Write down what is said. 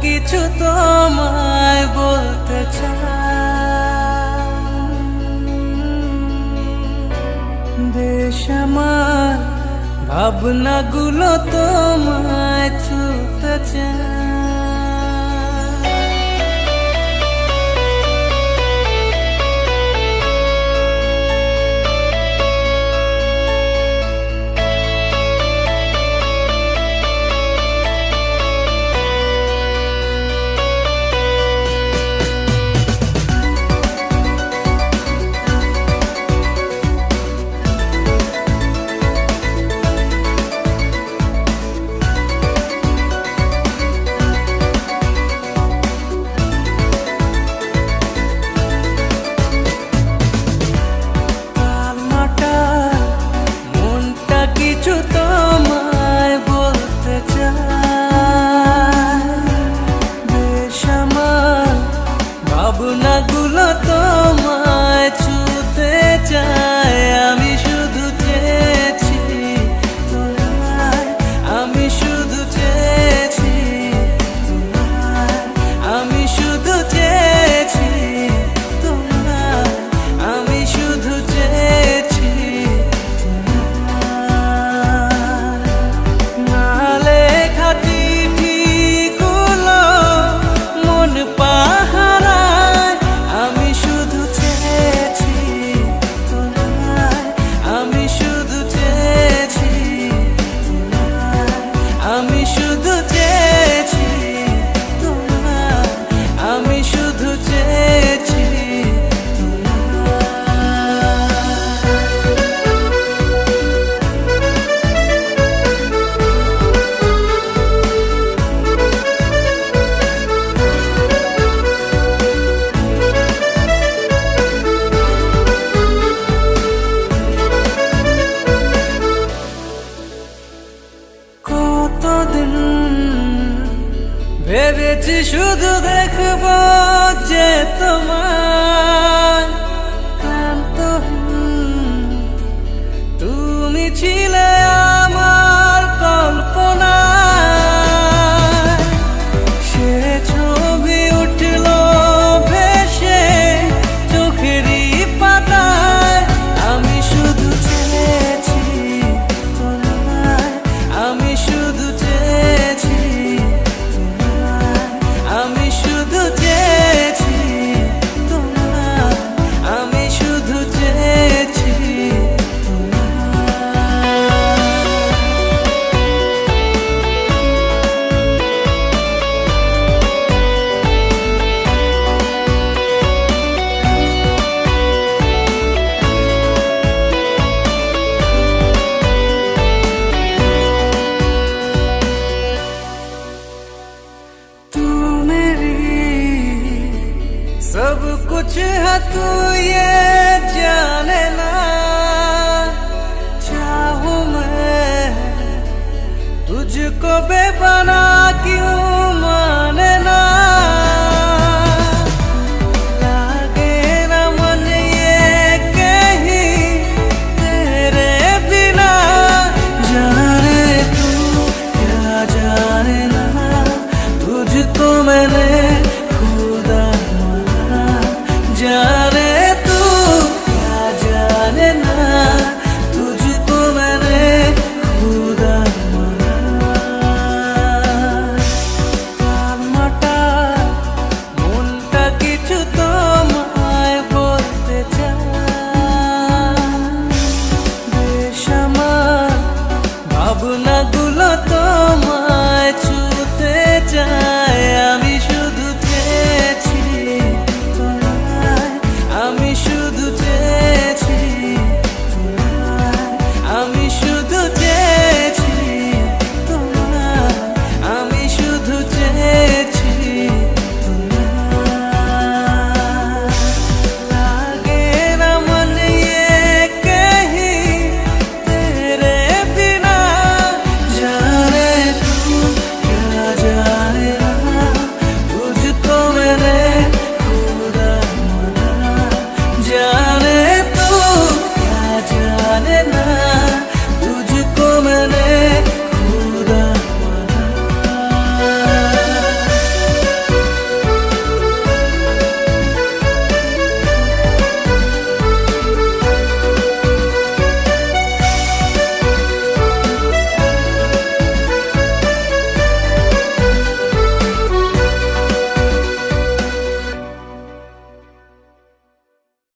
কিছু তোমায় বলতে চাই। বেসামাল ভাবনাগুলো তোমায় ছুতে চাই। ভাবনাগুলো তোমায় ছুতে চায়। আমি শুধু চেয়েছি তোমায়, আমি শুধু চেয়েছি তোমায়, আমি শুধু চেয়েছি তোমায়, আমি শুধু চেয়েছি তোমায়। না লেখা চিঠিগুলো মন পাহারা, আমি শুধু চেয়েছি তোমায়, আমি শুধু চেয়েছি তোমায়, আমি শুধু চেয়েছি তোমায়, আমি শুধু চেয়েছি ভেবেছি শুধু দেখবো যে তোমার ক্লান্ত তুমি ছিলে আমার কল্পনা। সে ছবি উঠলো ভেসে চোখেরই পাতায়। আমি শুধু চেয়েছি তোমায়, আমি শুধু চেয়েছি, আমি শুধু চেয়েছি তোমায়, আমি শুধু চেয়েছি सब कुछ है तू